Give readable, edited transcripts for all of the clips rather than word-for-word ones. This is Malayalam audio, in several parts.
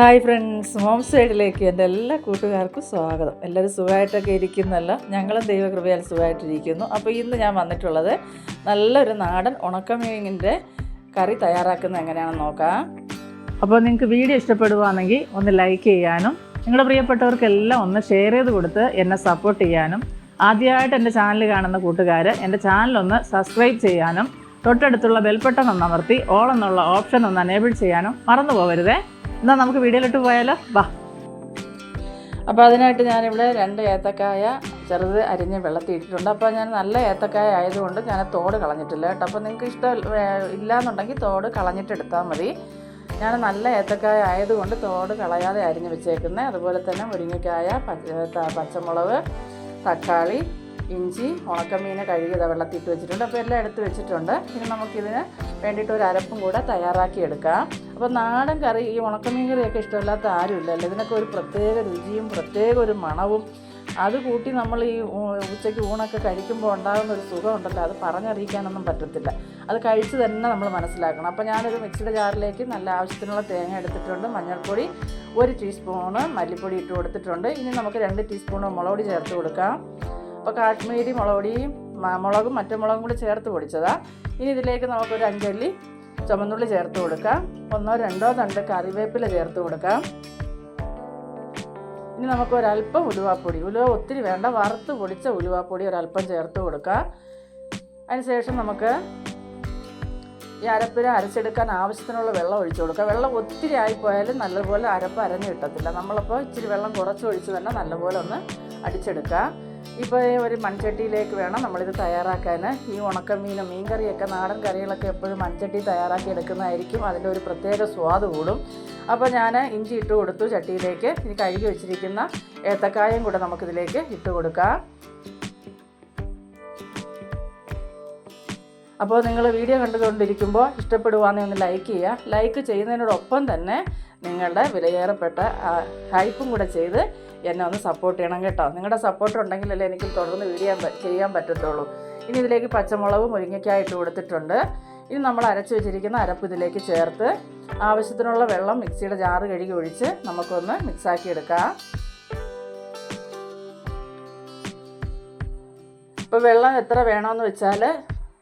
ഹായ് ഫ്രണ്ട്സ്, ഹോം സൈഡിലേക്ക് എൻ്റെ എല്ലാ കൂട്ടുകാർക്കും സ്വാഗതം. എല്ലാവരും സുഖമായിട്ടൊക്കെ ഇരിക്കുന്നല്ലോ. ഞങ്ങളും ദൈവകൃപയാൽ സുഖമായിട്ടിരിക്കുന്നു. അപ്പോൾ ഇന്ന് ഞാൻ വന്നിട്ടുള്ളത് നല്ലൊരു നാടൻ ഉണക്കമീനിൻ്റെ കറി തയ്യാറാക്കുന്നത് എങ്ങനെയാണെന്ന് നോക്കാം. അപ്പോൾ നിങ്ങൾക്ക് വീഡിയോ ഇഷ്ടപ്പെടുകയാണെങ്കിൽ ഒന്ന് ലൈക്ക് ചെയ്യാനും നിങ്ങളുടെ പ്രിയപ്പെട്ടവർക്കെല്ലാം ഒന്ന് ഷെയർ ചെയ്ത് കൊടുത്ത് എന്നെ സപ്പോർട്ട് ചെയ്യാനും, ആദ്യമായിട്ട് എൻ്റെ ചാനൽ കാണുന്ന കൂട്ടുകാർ എൻ്റെ ചാനലൊന്ന് സബ്സ്ക്രൈബ് ചെയ്യാനും, തൊട്ടടുത്തുള്ള ബെൽബട്ടൺ ഒന്ന് അമർത്തി ഓൾ എന്നുള്ള ഓപ്ഷൻ ഒന്ന് എനേബിൾ ചെയ്യാനും മറന്നു പോകരുതേ. എന്നാൽ നമുക്ക് വീഡിയോയിലിട്ട് പോയാലോ, വാ. അപ്പോൾ അതിനായിട്ട് ഞാനിവിടെ 2 ഏത്തക്കായ ചെറുത് അരിഞ്ഞ് വെള്ളത്തിൽ ഇട്ടിട്ടുണ്ട്. അപ്പോൾ ഞാൻ നല്ല ഏത്തക്കായ ആയതുകൊണ്ട് ഞാൻ തോട് കളഞ്ഞിട്ടില്ല കേട്ടോ. അപ്പോൾ നിങ്ങൾക്ക് ഇഷ്ടം ഇല്ലയെന്നുണ്ടെങ്കിൽ തോട് കളഞ്ഞിട്ടെടുത്താൽ മതി. ഞാൻ നല്ല ഏത്തക്കായ ആയതുകൊണ്ട് തോട് കളയാതെ അരിഞ്ഞ് വെച്ചേക്കുന്നത്. അതുപോലെ തന്നെ മുരിങ്ങക്കായ, പച്ചമുളക്, തക്കാളി, ഇഞ്ചി, ഉണക്കമീൻ കഴുകിയത് വെള്ളത്തിട്ട് വെച്ചിട്ടുണ്ട്. അപ്പോൾ എല്ലാം എടുത്ത് വെച്ചിട്ടുണ്ട്. ഇനി നമുക്കിതിന് വേണ്ടിയിട്ട് ഒരു അരപ്പും കൂടെ തയ്യാറാക്കി എടുക്കാം. അപ്പോൾ നാടൻ കറി, ഈ ഉണക്കമീൻ കറിയൊക്കെ ഇഷ്ടമില്ലാത്ത ആരുമില്ലല്ലോ. ഇതിനൊക്കെ ഒരു പ്രത്യേക രുചിയും പ്രത്യേക ഒരു മണവും അത് കൂട്ടി നമ്മൾ ഈ ഉച്ചയ്ക്ക് ഊണൊക്കെ കഴിക്കുമ്പോൾ ഉണ്ടാകുന്ന ഒരു സുഖമുണ്ടല്ലോ, അത് പറഞ്ഞറിയിക്കാനൊന്നും പറ്റത്തില്ല. അത് കഴിച്ച് തന്നെ നമ്മൾ മനസ്സിലാക്കണം. അപ്പോൾ ഞാനൊരു മിക്സിയുടെ ജാറിലേക്ക് നല്ല ആവശ്യത്തിനുള്ള തേങ്ങ എടുത്തിട്ടുണ്ട്. മഞ്ഞൾപ്പൊടി 1 ടീസ്പൂണ് മല്ലിപ്പൊടി ഇട്ട് കൊടുത്തിട്ടുണ്ട്. ഇനി നമുക്ക് 2 ടീസ്പൂൺ മുളക് പൊടി ചേർത്ത് കൊടുക്കാം. അപ്പോൾ കാശ്മീരി മുളക് പൊടിയും മുളകും മുളകും കൂടി ചേർത്ത് പൊടിച്ചതാണ്. ഇനി ഇതിലേക്ക് നമുക്കൊരു 5 അല്ലി ചുമന്നുള്ളി ചേർത്ത് കൊടുക്കാം. 1-2 തണ്ട് കറിവേപ്പില ചേർത്ത് കൊടുക്കാം. ഇനി നമുക്കൊരല്പം ഉലുവാപ്പൊടി, ഉലുവ ഒത്തിരി വേണ്ട, വറുത്ത് പൊടിച്ച ഉലുവാപ്പൊടി ഒരല്പം ചേർത്ത് കൊടുക്കാം. അതിനുശേഷം നമുക്ക് ഈ അരപ്പിന് അരച്ചെടുക്കാൻ ആവശ്യത്തിനുള്ള വെള്ളം ഒഴിച്ചു കൊടുക്കുക. വെള്ളം ഒത്തിരി ആയിപ്പോയാലും നല്ലപോലെ അരപ്പ് അരഞ്ഞ് കിട്ടത്തില്ല. നമ്മളപ്പോൾ ഇച്ചിരി വെള്ളം കുറച്ച് ഒഴിച്ച് തന്നെ നല്ലപോലെ ഒന്ന് അടിച്ചെടുക്കുക. ഇപ്പോൾ ഒരു മൺചട്ടിയിലേക്ക് വേണം നമ്മളിത് തയ്യാറാക്കാൻ. ഈ ഉണക്കമീനും മീൻ കറിയൊക്കെ, നാടൻ കറികളൊക്കെ എപ്പോഴും മൺചട്ടി തയ്യാറാക്കി എടുക്കുന്നതായിരിക്കും അതിൻ്റെ ഒരു പ്രത്യേക സ്വാദ് കൂടും. അപ്പോൾ ഞാൻ ഇഞ്ചി ഇട്ട് കൊടുത്തു ചട്ടിയിലേക്ക്. ഇനി കഴുകി വെച്ചിരിക്കുന്ന ഏത്തക്കായും കൂടെ നമുക്കിതിലേക്ക് ഇട്ട് കൊടുക്കാം. അപ്പോൾ നിങ്ങൾ വീഡിയോ കണ്ടുകൊണ്ടിരിക്കുമ്പോൾ ഇഷ്ടപ്പെടുവാണെങ്കിൽ ഒന്ന് ലൈക്ക് ചെയ്യുക. ലൈക്ക് ചെയ്യുന്നതിനോടൊപ്പം തന്നെ നിങ്ങളുടെ വിലയേറപ്പെട്ട ഹൈപ്പും കൂടെ ചെയ്ത് എന്നെ ഒന്ന് സപ്പോർട്ട് ചെയ്യണം കേട്ടോ. നിങ്ങളുടെ സപ്പോർട്ട് ഉണ്ടെങ്കിലല്ലേ എനിക്ക് തുടർന്ന് വീഡിയോ ചെയ്യാൻ പറ്റത്തുള്ളൂ. ഇനി ഇതിലേക്ക് പച്ചമുളക്, മുരിങ്ങയ്ക്കായി ഇട്ട് കൊടുത്തിട്ടുണ്ട്. ഇനി നമ്മൾ അരച്ച് വെച്ചിരിക്കുന്ന അരപ്പ് ഇതിലേക്ക് ചേർത്ത് ആവശ്യത്തിനുള്ള വെള്ളം മിക്സിയുടെ ജാറ് കഴുകി ഒഴിച്ച് നമുക്കൊന്ന് മിക്സാക്കി എടുക്കാം. ഇപ്പോൾ വെള്ളം എത്ര വേണമെന്ന് വെച്ചാൽ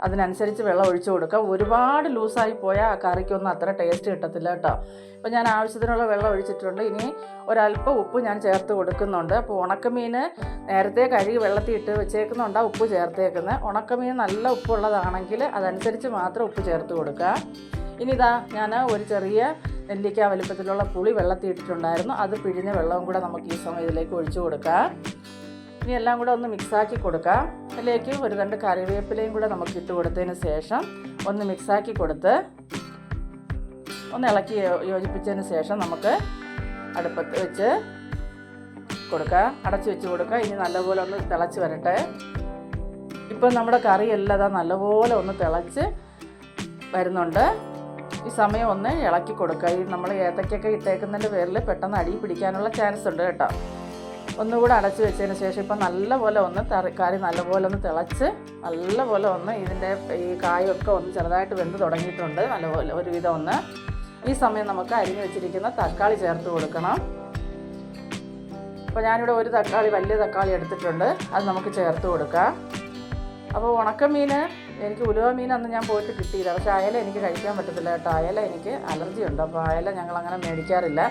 അതിനനുസരിച്ച് വെള്ളം ഒഴിച്ചു കൊടുക്കാം. ഒരുപാട് ലൂസായി പോയാൽ ആ കറിക്കൊന്നും അത്ര ടേസ്റ്റ് കിട്ടത്തില്ല കേട്ടോ. അപ്പോൾ ഞാൻ ആവശ്യത്തിനുള്ള വെള്ളം ഒഴിച്ചിട്ടുണ്ട്. ഇനി ഒരല്പം ഉപ്പ് ഞാൻ ചേർത്ത് കൊടുക്കുന്നുണ്ട്. അപ്പോൾ ഉണക്കമീൻ നേരത്തെ കഴുകി വെള്ളത്തിൽ ഇട്ട് വെച്ചേക്കുന്നുണ്ടാണ് ഉപ്പ് ചേർത്തേക്കുന്നത്. ഉണക്കമീൻ നല്ല ഉപ്പുള്ളതാണെങ്കിൽ അതനുസരിച്ച് മാത്രം ഉപ്പ് ചേർത്ത് കൊടുക്കുക. ഇനി ഇതാ ഞാൻ ഒരു ചെറിയ നെല്ലിക്ക വലിപ്പത്തിലുള്ള പുളി വെള്ളത്തിൽ ഇട്ടിട്ടുണ്ടായിരുന്നു. അത് പിഴിഞ്ഞ വെള്ളവും കൂടെ നമുക്ക് ഈ സമയം ഇതിലേക്ക് ഒഴിച്ചു കൊടുക്കാം. ഇനി എല്ലാം കൂടെ ഒന്ന് മിക്സാക്കി കൊടുക്കാം. അതിലേക്ക് ഒരു 2 കറിവേപ്പിലയും കൂടെ നമുക്ക് ഇട്ട് കൊടുത്തതിന് ശേഷം ഒന്ന് മിക്സാക്കി കൊടുത്ത് ഒന്ന് ഇളക്കി യോജിപ്പിച്ചതിന് ശേഷം നമുക്ക് അടുപ്പത്ത് വെച്ച് കൊടുക്കുക, അടച്ച് വെച്ച് കൊടുക്കുക. ഇനി നല്ലപോലെ ഒന്ന് തിളച്ച് വരട്ടെ. ഇപ്പം നമ്മുടെ കറിയെല്ലാം നല്ലപോലെ ഒന്ന് തിളച്ച് വരുന്നുണ്ട്. ഈ സമയം ഒന്ന് ഇളക്കി കൊടുക്കുക. ഈ നമ്മൾ ഏത്തക്കൊക്കെ ഇട്ടേക്കുന്നതിൻ്റെ പേരിൽ പെട്ടെന്ന് അടി പിടിക്കാനുള്ള ചാൻസ് ഉണ്ട് കേട്ടോ. ഒന്നുകൂടെ അടച്ച് വെച്ചതിന് ശേഷം ഇപ്പം നല്ലപോലെ ഒന്ന് കറി നല്ലപോലെ ഒന്ന് തിളച്ച് നല്ലപോലെ ഒന്ന് ഇതിൻ്റെ ഈ കായൊക്കെ ഒന്ന് ചെറുതായിട്ട് വെന്ത് തുടങ്ങിയിട്ടുണ്ട് നല്ലപോലെ ഒരുവിധം ഒന്ന്. ഈ സമയം നമുക്ക് അരിഞ്ഞ് വെച്ചിരിക്കുന്ന തക്കാളി ചേർത്ത് കൊടുക്കണം. അപ്പോൾ ഞാനിവിടെ ഒരു തക്കാളി, വലിയ തക്കാളി എടുത്തിട്ടുണ്ട്, അത് നമുക്ക് ചേർത്ത് കൊടുക്കാം. അപ്പോൾ ഉണക്കമീൻ എനിക്ക് ഉലുവ മീൻ അന്ന് ഞാൻ പോയിട്ട് കിട്ടിയില്ല. പക്ഷേ അയല എനിക്ക് കഴിക്കാൻ പറ്റത്തില്ല കേട്ടോ. അയല എനിക്ക് അലർജി ഉണ്ട്. അപ്പോൾ അയല ഞങ്ങളങ്ങനെ മേടിക്കാറില്ല.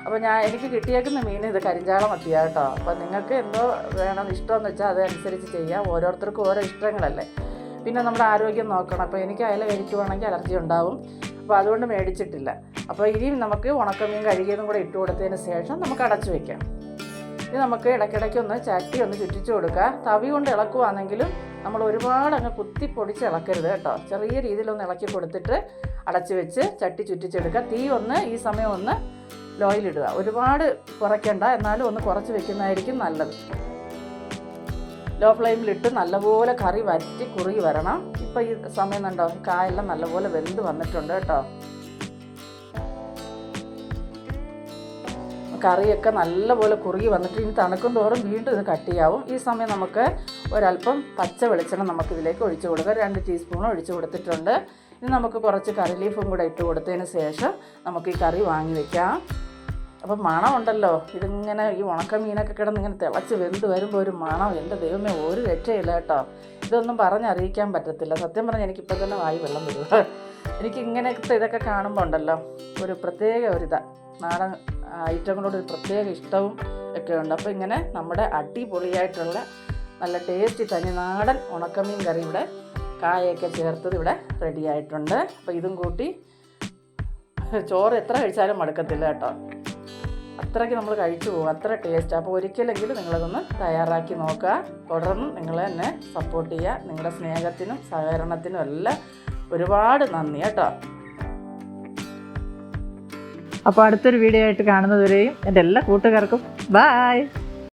അപ്പോൾ എനിക്ക് കിട്ടിയേക്കുന്ന മീൻ ഇത് കരിഞ്ചാള മത്തിയാണ് കേട്ടോ. അപ്പോൾ നിങ്ങൾക്ക് എന്തോ വേണം ഇഷ്ടമെന്ന് വെച്ചാൽ അതനുസരിച്ച് ചെയ്യാം. ഓരോരുത്തർക്കും ഓരോ ഇഷ്ടങ്ങളല്ലേ. പിന്നെ നമ്മുടെ ആരോഗ്യം നോക്കണം. അപ്പോൾ എനിക്ക് അയല കഴിക്കുവാണെങ്കിൽ അലർജി ഉണ്ടാവും. അപ്പോൾ അതുകൊണ്ട് മേടിച്ചിട്ടില്ല. അപ്പോൾ ഇനിയും നമുക്ക് ഉണക്കമീൻ കഴുകിയതും കൂടെ ഇട്ട് കൊടുത്തതിന് ശേഷം നമുക്ക് അടച്ചു വയ്ക്കാം. ഇനി നമുക്ക് ഇടയ്ക്കിടയ്ക്ക് ഒന്ന് ചട്ടി ഒന്ന് ചുറ്റിച്ച് കൊടുക്കുക. തവി കൊണ്ട് ഇളക്കുവാണെങ്കിലും നമ്മൾ ഒരുപാട് അങ്ങ് കുത്തി പൊടിച്ച് ഇളക്കരുത് കേട്ടോ. ചെറിയ രീതിയിലൊന്ന് ഇളക്കി കൊടുത്തിട്ട് അടച്ചു വെച്ച് ചട്ടി ചുറ്റിച്ചെടുക്കുക. തീ ഒന്ന് ഈ സമയം ഒന്ന് ലോയിലിടുക. ഒരുപാട് കുറയ്ക്കണ്ട, എന്നാലും ഒന്ന് കുറച്ച് വെക്കുന്നതായിരിക്കും നല്ലത്. ലോ ഫ്ലെയിമിലിട്ട് നല്ലപോലെ കറി വറ്റി കുറുകി വരണം. ഇപ്പോൾ ഈ സമയം കണ്ടോ കായെല്ലാം നല്ലപോലെ വെന്ത് വന്നിട്ടുണ്ട് കേട്ടോ. കറിയൊക്കെ നല്ലപോലെ കുറുകി വന്നിട്ട് ഇനി തണുക്കും തോറും വീണ്ടും ഇത് കട്ടിയാവും. ഈ സമയം നമുക്ക് ഒരല്പം പച്ച വെളിച്ചെണ്ണ നമുക്കിതിലേക്ക് ഒഴിച്ചു കൊടുക്കുക. 2 ടീസ്പൂൺ ഒഴിച്ചു കൊടുത്തിട്ടുണ്ട്. ഇനി നമുക്ക് കുറച്ച് കറി ലീഫും കൂടെ ഇട്ട് കൊടുത്തതിന് ശേഷം നമുക്ക് ഈ കറി വാങ്ങി വയ്ക്കാം. അപ്പം മണമുണ്ടല്ലോ, ഇതിങ്ങനെ ഈ ഉണക്കമീനൊക്കെ കിടന്ന് ഇങ്ങനെ തിളച്ച് വെന്ത് വരുമ്പോൾ ഒരു മണം, എൻ്റെ ദൈവമേ ഒരു രക്ഷയില്ല കേട്ടോ. ഇതൊന്നും പറഞ്ഞറിയിക്കാൻ പറ്റത്തില്ല. സത്യം പറഞ്ഞാൽ എനിക്കിപ്പോൾ തന്നെ വായി വെള്ളം വരിക. എനിക്ക് ഇങ്ങനത്തെ ഇതൊക്കെ കാണുമ്പോൾ ഉണ്ടല്ലോ ഒരു പ്രത്യേക നാടൻ ഐറ്റങ്ങളോട് ഒരു പ്രത്യേക ഇഷ്ടവും ഒക്കെ ഉണ്ട്. അപ്പോൾ ഇങ്ങനെ നമ്മുടെ അടിപൊളിയായിട്ടുള്ള നല്ല ടേസ്റ്റി തനി നാടൻ ഉണക്കമീൻ കറി ഇവിടെ കായൊക്കെ ചേർത്തത് ഇവിടെ റെഡി ആയിട്ടുണ്ട്. അപ്പോൾ ഇതും കൂട്ടി ചോറ് എത്ര കഴിച്ചാലും മടുക്കത്തില്ല കേട്ടോ. അത്രയ്ക്ക് നമ്മൾ കഴിച്ചു പോകും, അത്ര ടേസ്റ്റ്. അപ്പോൾ ഒരിക്കലെങ്കിലും നിങ്ങളതൊന്ന് തയ്യാറാക്കി നോക്കുക. തുടർന്ന് നിങ്ങൾ എന്നെ സപ്പോർട്ട് ചെയ്യുക. നിങ്ങളുടെ സ്നേഹത്തിനും സഹകരണത്തിനും എല്ലാം ഒരുപാട് നന്ദി കേട്ടോ. അപ്പോൾ അടുത്തൊരു വീഡിയോ ആയിട്ട് കാണുന്നതുവരെയും എൻ്റെ എല്ലാ കൂട്ടുകാർക്കും ബായ്.